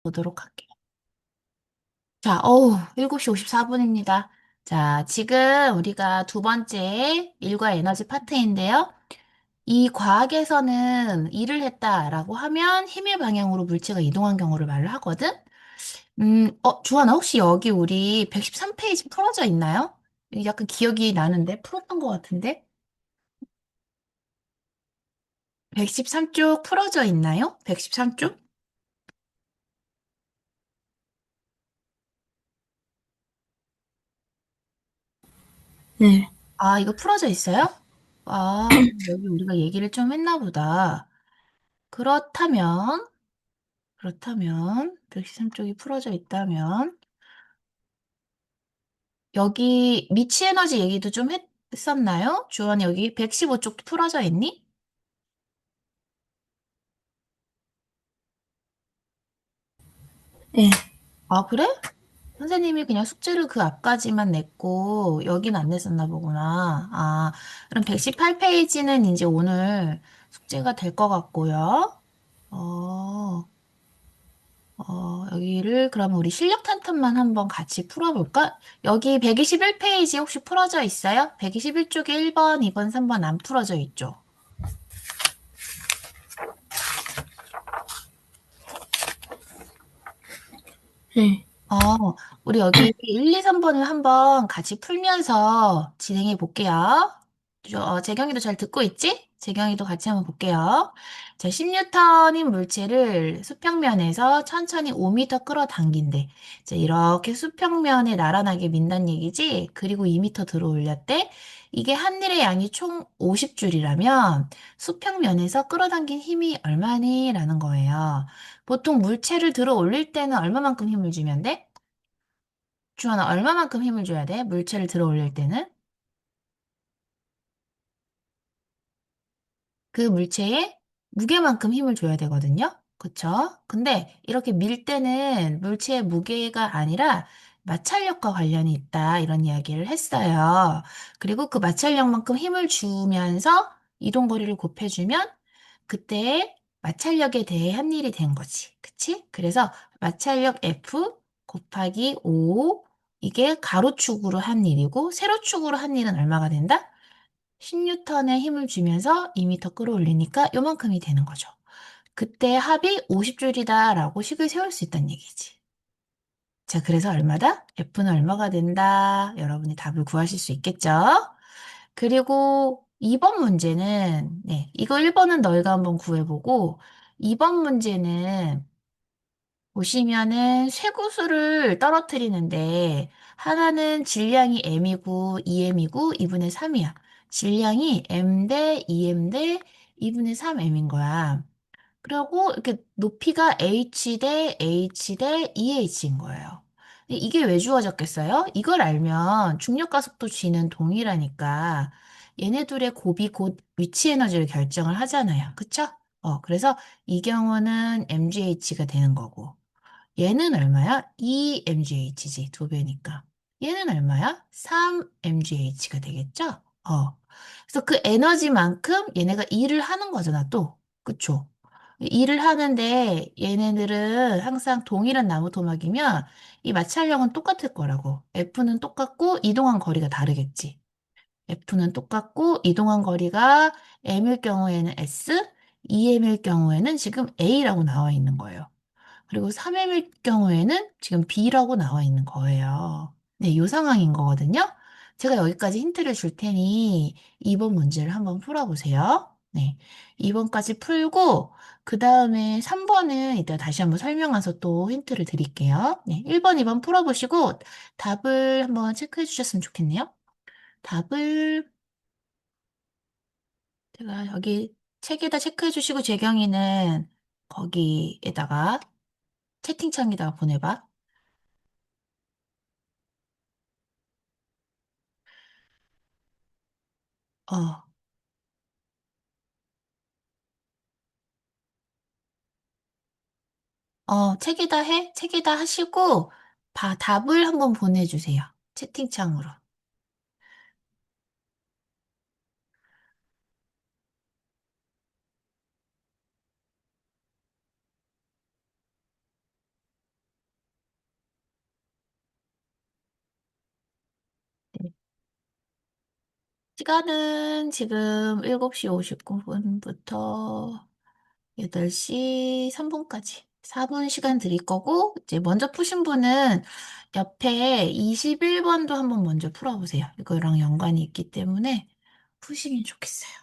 보도록 할게요. 자, 7시 54분입니다. 자, 지금 우리가 두 번째 일과 에너지 파트인데요. 이 과학에서는 일을 했다라고 하면 힘의 방향으로 물체가 이동한 경우를 말을 하거든? 주하나 혹시 여기 우리 113페이지 풀어져 있나요? 약간 기억이 나는데, 풀었던 것 같은데? 113쪽 풀어져 있나요? 113쪽? 네, 아, 이거 풀어져 있어요? 아, 여기 우리가 얘기를 좀 했나 보다. 그렇다면, 그렇다면, 113쪽이 풀어져 있다면, 여기 미치 에너지 얘기도 좀 했었나요? 주원 여기 115쪽도 풀어져 있니? 네, 아, 그래? 선생님이 그냥 숙제를 그 앞까지만 냈고, 여긴 안 냈었나 보구나. 아, 그럼 118페이지는 이제 오늘 숙제가 될 것 같고요. 어, 여기를 그럼 우리 실력 탄탄만 한번 같이 풀어볼까? 여기 121페이지 혹시 풀어져 있어요? 121쪽에 1번, 2번, 3번 안 풀어져 있죠? 네, 우리 여기 1, 2, 3번을 한번 같이 풀면서 진행해 볼게요. 재경이도 잘 듣고 있지? 재경이도 같이 한번 볼게요. 자, 10N인 물체를 수평면에서 천천히 5m 끌어당긴대. 자, 이렇게 수평면에 나란하게 민단 얘기지? 그리고 2m 들어 올렸대. 이게 한 일의 양이 총 50줄이라면 수평면에서 끌어당긴 힘이 얼마니? 라는 거예요. 보통 물체를 들어 올릴 때는 얼마만큼 힘을 주면 돼? 주원아, 얼마만큼 힘을 줘야 돼? 물체를 들어 올릴 때는? 그 물체의 무게만큼 힘을 줘야 되거든요. 그쵸? 근데 이렇게 밀 때는 물체의 무게가 아니라 마찰력과 관련이 있다. 이런 이야기를 했어요. 그리고 그 마찰력만큼 힘을 주면서 이동거리를 곱해주면 그때 마찰력에 대해 한 일이 된 거지. 그치? 그래서 마찰력 F 곱하기 5 이게 가로축으로 한 일이고 세로축으로 한 일은 얼마가 된다? 10N의 힘을 주면서 2m 끌어올리니까 요만큼이 되는 거죠. 그때 합이 50줄이다라고 식을 세울 수 있다는 얘기지. 자, 그래서 얼마다? F는 얼마가 된다. 여러분이 답을 구하실 수 있겠죠? 그리고 2번 문제는, 네, 이거 1번은 너희가 한번 구해보고, 2번 문제는 보시면은 쇠구슬을 떨어뜨리는데 하나는 질량이 m이고 2m이고 2분의 3이야. 질량이 m 대 2m 대 2분의 3m인 거야. 그리고 이렇게 높이가 h 대 h 대 2h인 거예요. 근데 이게 왜 주어졌겠어요? 이걸 알면 중력과 속도 g는 동일하니까 얘네 둘의 곱이 곧 위치 에너지를 결정을 하잖아요. 그쵸? 그래서 이 경우는 mgh가 되는 거고. 얘는 얼마야? 2mgh지, 두 배니까. 얘는 얼마야? 3mgh가 되겠죠? 그래서 그 에너지만큼 얘네가 일을 하는 거잖아, 또. 그쵸? 일을 하는데 얘네들은 항상 동일한 나무 토막이면 이 마찰력은 똑같을 거라고. F는 똑같고 이동한 거리가 다르겠지. F는 똑같고 이동한 거리가 M일 경우에는 S, 2M일 경우에는 지금 A라고 나와 있는 거예요. 그리고 3M일 경우에는 지금 B라고 나와 있는 거예요. 네, 이 상황인 거거든요. 제가 여기까지 힌트를 줄 테니 2번 문제를 한번 풀어보세요. 네, 2번까지 풀고 그 다음에 3번은 이따 다시 한번 설명해서 또 힌트를 드릴게요. 네, 1번, 2번 풀어보시고 답을 한번 체크해 주셨으면 좋겠네요. 답을 제가 여기 책에다 체크해 주시고 재경이는 거기에다가 채팅창에다가 보내봐. 어. 책에다 해? 책에다 하시고, 답을 한번 보내주세요. 채팅창으로. 시간은 지금 7시 59분부터 8시 3분까지 4분 시간 드릴 거고, 이제 먼저 푸신 분은 옆에 21번도 한번 먼저 풀어보세요. 이거랑 연관이 있기 때문에 푸시면 좋겠어요.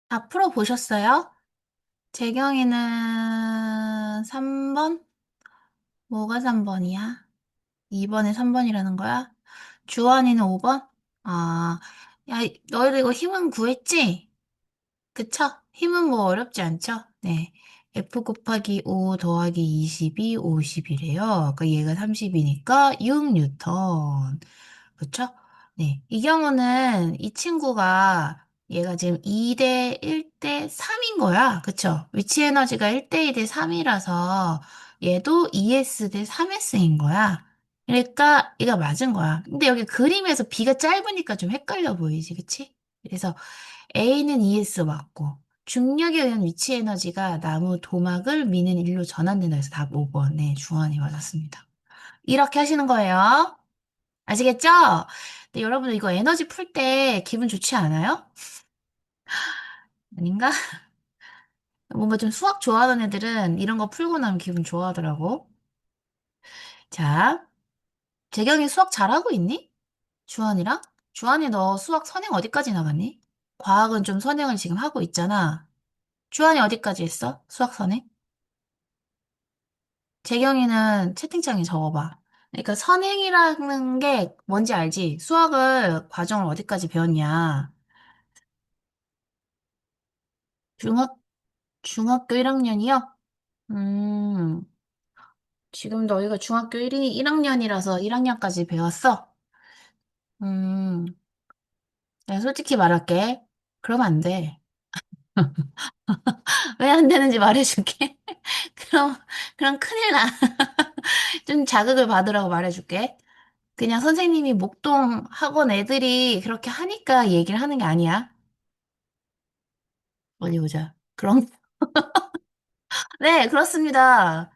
다 풀어보셨어요? 제 경우에는 3번? 뭐가 3번이야? 2번에 3번이라는 거야? 주원이는 5번? 아, 야, 너희들 이거 힘은 구했지? 그쵸? 힘은 뭐 어렵지 않죠? 네. F 곱하기 5 더하기 20이 50이래요. 그러니까 얘가 30이니까 6뉴턴. 그쵸? 네. 이 경우는 이 친구가 얘가 지금 2대 1대 3인 거야. 그쵸? 위치 에너지가 1대 2대 3이라서 얘도 2s 대 3s인 거야. 그러니까 얘가 맞은 거야. 근데 여기 그림에서 B가 짧으니까 좀 헷갈려 보이지. 그치? 그래서 A는 ES 맞고 중력에 의한 위치 에너지가 나무 도막을 미는 일로 전환된다 해서 답 5번. 네, 주원이 맞았습니다. 이렇게 하시는 거예요. 아시겠죠? 근데 여러분 이거 에너지 풀 때 기분 좋지 않아요? 아닌가? 뭔가 좀 수학 좋아하는 애들은 이런 거 풀고 나면 기분 좋아하더라고. 자, 재경이 수학 잘하고 있니? 주한이랑? 주한이 너 수학 선행 어디까지 나갔니? 과학은 좀 선행을 지금 하고 있잖아. 주한이 어디까지 했어? 수학 선행? 재경이는 채팅창에 적어봐. 그러니까 선행이라는 게 뭔지 알지? 수학을 과정을 어디까지 배웠냐? 중학, 중학교 1학년이요? 음, 지금 너희가 중학교 1학년이라서 1학년까지 배웠어? 음, 내가 솔직히 말할게. 그러면 안 돼. 왜 안 되는지 말해줄게. 그럼, 그럼 큰일 나. 좀 자극을 받으라고 말해줄게. 그냥 선생님이 목동 학원 애들이 그렇게 하니까 얘기를 하는 게 아니야. 어디 보자. 그럼, 네, 그렇습니다.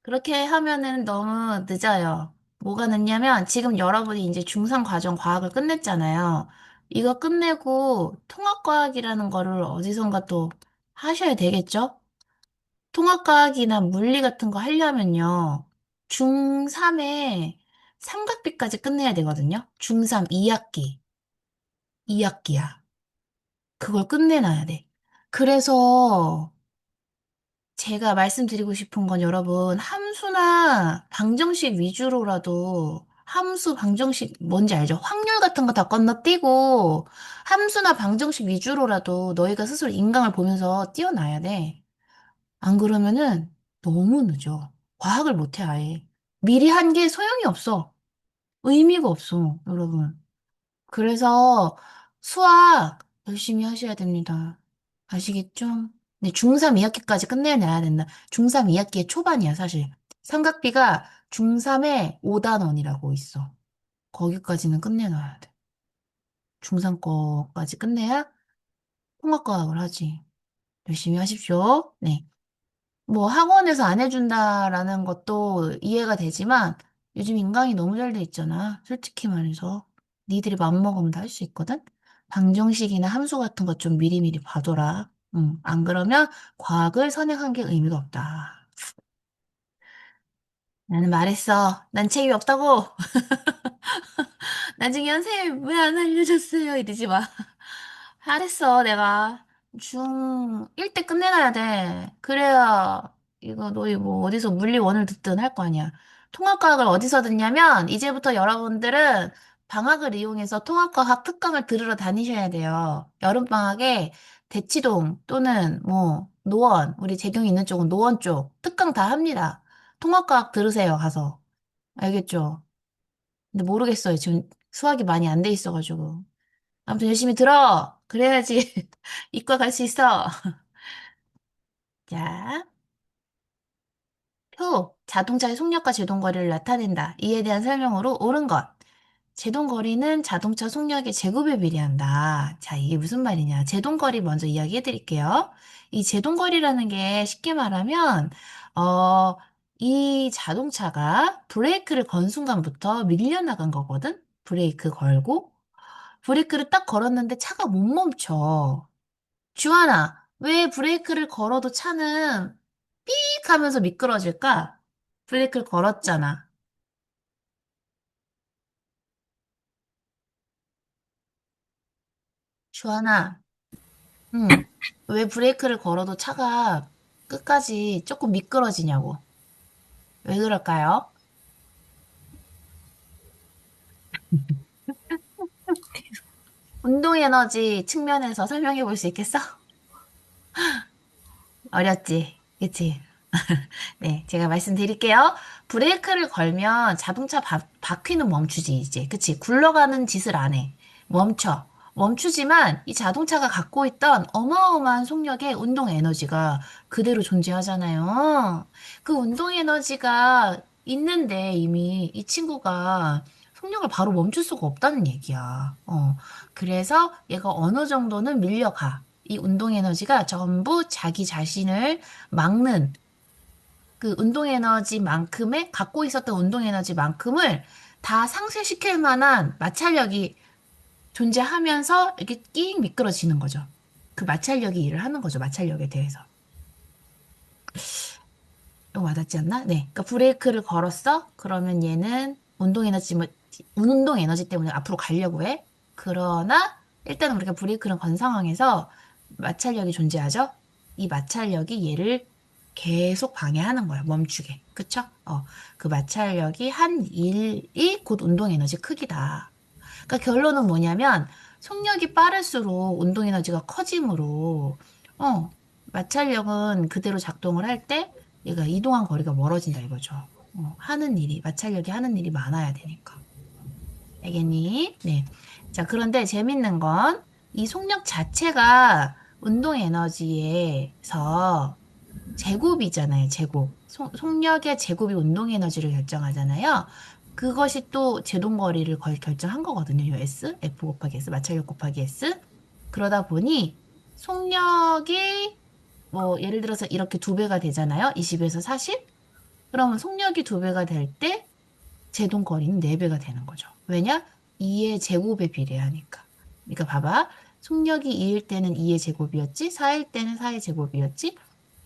그렇게 하면은 너무 늦어요. 뭐가 늦냐면 지금 여러분이 이제 중3 과정 과학을 끝냈잖아요. 이거 끝내고 통합과학이라는 거를 어디선가 또 하셔야 되겠죠? 통합과학이나 물리 같은 거 하려면요. 중3에 삼각비까지 끝내야 되거든요. 중3 2학기. 2학기야. 그걸 끝내놔야 돼. 그래서 제가 말씀드리고 싶은 건 여러분, 함수나 방정식 위주로라도 함수, 방정식 뭔지 알죠? 확률 같은 거 다 건너뛰고 함수나 방정식 위주로라도 너희가 스스로 인강을 보면서 뛰어나야 돼. 안 그러면은 너무 늦어. 과학을 못해, 아예. 미리 한 게 소용이 없어. 의미가 없어, 여러분. 그래서 수학 열심히 하셔야 됩니다. 아시겠죠? 네, 중3 2학기까지 끝내놔야 된다. 중3 2학기의 초반이야, 사실. 삼각비가 중3의 5단원이라고 있어. 거기까지는 끝내놔야 돼. 중3 거까지 끝내야 통합과학을 하지. 열심히 하십시오. 네. 뭐 학원에서 안 해준다라는 것도 이해가 되지만 요즘 인강이 너무 잘 돼 있잖아. 솔직히 말해서. 니들이 맘먹으면 다 할 수 있거든? 방정식이나 함수 같은 것 좀 미리미리 봐둬라. 응. 안 그러면 과학을 선행한 게 의미가 없다. 나는 말했어. 난 책임이 없다고. 나중에 선생님 왜 안 알려줬어요? 이러지 마. 잘했어, 내가. 중 1때 끝내놔야 돼. 그래야 이거 너희 뭐 어디서 물리원을 듣든 할 거 아니야. 통합과학을 어디서 듣냐면 이제부터 여러분들은 방학을 이용해서 통합과학 특강을 들으러 다니셔야 돼요. 여름방학에 대치동 또는 뭐 노원, 우리 재경이 있는 쪽은 노원 쪽 특강 다 합니다. 통합과학 들으세요, 가서. 알겠죠? 근데 모르겠어요. 지금 수학이 많이 안 돼 있어가지고. 아무튼 열심히 들어. 그래야지 이과 갈 수 있어. 자, 표. 자동차의 속력과 제동거리를 나타낸다. 이에 대한 설명으로 옳은 것. 제동거리는 자동차 속력의 제곱에 비례한다. 자, 이게 무슨 말이냐. 제동거리 먼저 이야기해 드릴게요. 이 제동거리라는 게 쉽게 말하면, 어, 이 자동차가 브레이크를 건 순간부터 밀려나간 거거든? 브레이크 걸고. 브레이크를 딱 걸었는데 차가 못 멈춰. 주하나, 왜 브레이크를 걸어도 차는 삑 하면서 미끄러질까? 브레이크를 걸었잖아. 주하나, 응. 왜 브레이크를 걸어도 차가 끝까지 조금 미끄러지냐고. 왜 그럴까요? 운동 에너지 측면에서 설명해 볼 수 있겠어? 어렵지? 그치? 네, 제가 말씀드릴게요. 브레이크를 걸면 자동차 바퀴는 멈추지, 이제. 그치? 굴러가는 짓을 안 해. 멈춰. 멈추지만 이 자동차가 갖고 있던 어마어마한 속력의 운동 에너지가 그대로 존재하잖아요. 그 운동 에너지가 있는데 이미 이 친구가 속력을 바로 멈출 수가 없다는 얘기야. 그래서 얘가 어느 정도는 밀려가. 이 운동 에너지가 전부 자기 자신을 막는 그 운동 에너지만큼의 갖고 있었던 운동 에너지만큼을 다 상쇄시킬 만한 마찰력이 존재하면서 이렇게 끼익 미끄러지는 거죠. 그 마찰력이 일을 하는 거죠. 마찰력에 대해서. 또 와닿지 않나? 네. 그러니까 브레이크를 걸었어? 그러면 얘는 운동 에너지 때문에 앞으로 가려고 해. 그러나 일단은 우리가 브레이크를 건 상황에서 마찰력이 존재하죠? 이 마찰력이 얘를 계속 방해하는 거야. 멈추게. 그쵸? 그 마찰력이 한 일이 곧 운동 에너지 크기다. 그러니까 결론은 뭐냐면 속력이 빠를수록 운동 에너지가 커지므로 마찰력은 그대로 작동을 할 때 얘가 이동한 거리가 멀어진다 이거죠. 마찰력이 하는 일이 많아야 되니까. 알겠니? 네. 자, 그런데 재밌는 건 이 속력 자체가 운동 에너지에서 제곱이잖아요, 제곱. 속력의 제곱이 운동 에너지를 결정하잖아요. 그것이 또 제동거리를 결정한 거거든요. 이 S, F 곱하기 S, 마찰력 곱하기 S. 그러다 보니 속력이 뭐 예를 들어서 이렇게 두 배가 되잖아요. 20에서 40. 그러면 속력이 두 배가 될 때 제동거리는 네 배가 되는 거죠. 왜냐? 2의 제곱에 비례하니까. 그러니까 봐봐. 속력이 2일 때는 2의 제곱이었지, 4일 때는 4의 제곱이었지.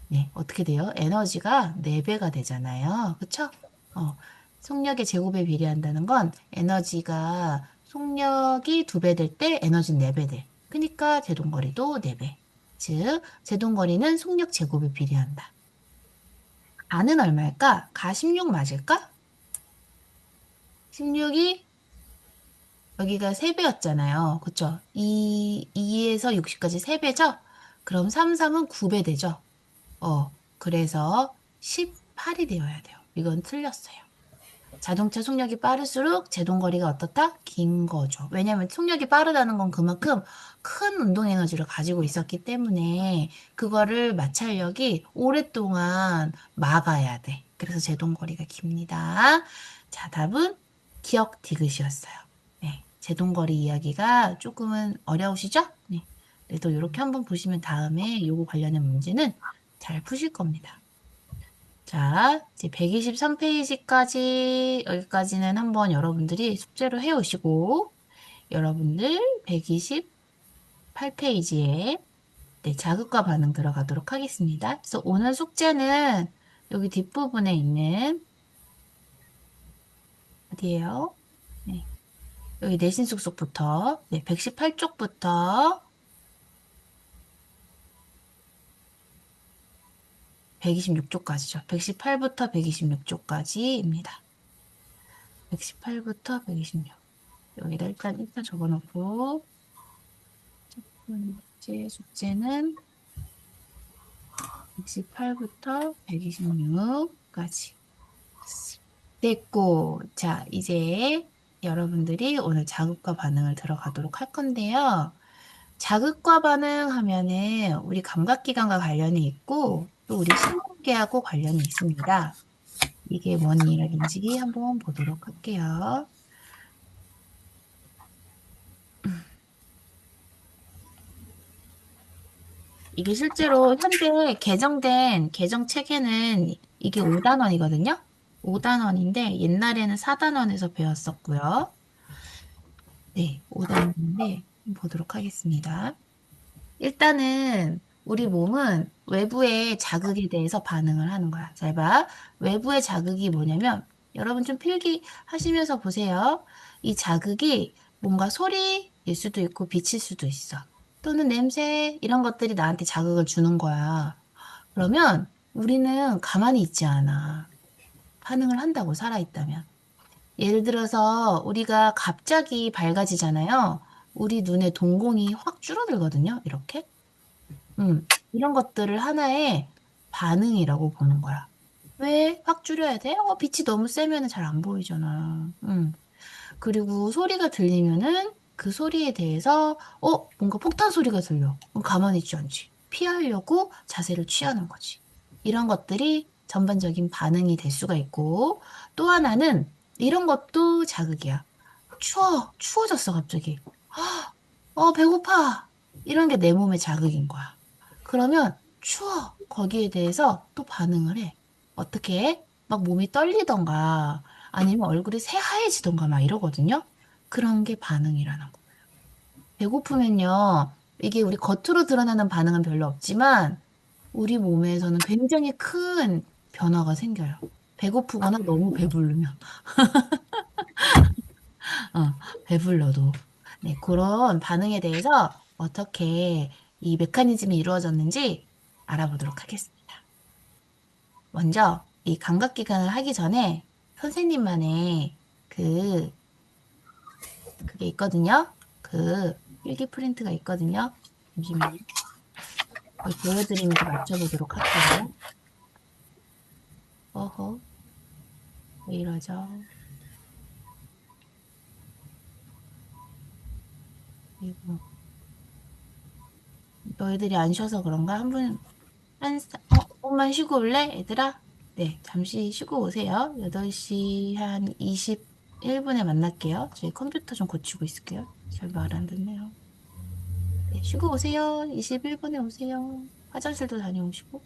네, 어떻게 돼요? 에너지가 4배가 되잖아요. 그쵸? 어, 속력의 제곱에 비례한다는 건 에너지가 속력이 2배 될 때 에너지는 4배 돼. 그러니까 제동거리도 4배. 즉, 제동거리는 속력 제곱에 비례한다. 가는 얼마일까? 가 16 맞을까? 16이 여기가 3배였잖아요. 그쵸? 2에서 60까지 3배죠? 그럼 3은 9배 되죠? 그래서 18이 되어야 돼요. 이건 틀렸어요. 자동차 속력이 빠를수록 제동거리가 어떻다? 긴 거죠. 왜냐하면 속력이 빠르다는 건 그만큼 큰 운동 에너지를 가지고 있었기 때문에 그거를 마찰력이 오랫동안 막아야 돼. 그래서 제동거리가 깁니다. 자, 답은 기억 디귿이었어요. 네, 제동거리 이야기가 조금은 어려우시죠? 네. 그래도 이렇게 한번 보시면 다음에 요거 관련된 문제는 잘 푸실 겁니다. 자, 이제 123페이지까지, 여기까지는 한번 여러분들이 숙제로 해오시고, 여러분들 128페이지에 네, 자극과 반응 들어가도록 하겠습니다. 그래서 오늘 숙제는 여기 뒷부분에 있는, 어디에요? 네, 여기 내신 숙속부터, 네, 118쪽부터 126쪽까지죠. 118부터 126쪽까지입니다. 118부터 126. 여기다 일단 적어놓고, 첫 번째 숙제는 118부터 126까지. 됐고, 자, 이제 여러분들이 오늘 자극과 반응을 들어가도록 할 건데요. 자극과 반응 하면은 우리 감각기관과 관련이 있고, 또 우리 신경계하고 관련이 있습니다. 이게 뭔 이야기인지 한번 보도록 할게요. 이게 실제로 현재 개정된 개정 책에는 이게 5단원이거든요. 5단원인데 옛날에는 4단원에서 배웠었고요. 네, 5단원인데 보도록 하겠습니다. 일단은 우리 몸은 외부의 자극에 대해서 반응을 하는 거야. 잘 봐. 외부의 자극이 뭐냐면 여러분 좀 필기하시면서 보세요. 이 자극이 뭔가 소리일 수도 있고 빛일 수도 있어. 또는 냄새 이런 것들이 나한테 자극을 주는 거야. 그러면 우리는 가만히 있지 않아. 반응을 한다고 살아있다면. 예를 들어서 우리가 갑자기 밝아지잖아요. 우리 눈의 동공이 확 줄어들거든요. 이렇게. 이런 것들을 하나의 반응이라고 보는 거야. 왜 확 줄여야 돼? 빛이 너무 세면 잘 안 보이잖아. 그리고 소리가 들리면은 그 소리에 대해서, 뭔가 폭탄 소리가 들려. 그럼 가만히 있지 않지. 피하려고 자세를 취하는 거지. 이런 것들이 전반적인 반응이 될 수가 있고, 또 하나는 이런 것도 자극이야. 추워졌어, 갑자기. 배고파. 이런 게 내 몸의 자극인 거야. 그러면 추워. 거기에 대해서 또 반응을 해. 어떻게 해? 막 몸이 떨리던가 아니면 얼굴이 새하얘지던가 막 이러거든요. 그런 게 반응이라는 거. 배고프면요. 이게 우리 겉으로 드러나는 반응은 별로 없지만 우리 몸에서는 굉장히 큰 변화가 생겨요. 배고프거나 너무 배부르면. 배불러도. 네, 그런 반응에 대해서 어떻게 이 메커니즘이 이루어졌는지 알아보도록 하겠습니다. 먼저 이 감각기관을 하기 전에 선생님만의 그, 그게 있거든요. 그 필기 프린트가 있거든요. 잠시만요. 그걸 보여드리면서 맞춰보도록 할게요. 어허, 왜 이러죠? 이거 너희들이 안 쉬어서 그런가? 조금만 쉬고 올래, 얘들아? 네, 잠시 쉬고 오세요. 8시 한 21분에 만날게요. 저희 컴퓨터 좀 고치고 있을게요. 잘 말 안 듣네요. 네, 쉬고 오세요. 21분에 오세요. 화장실도 다녀오시고.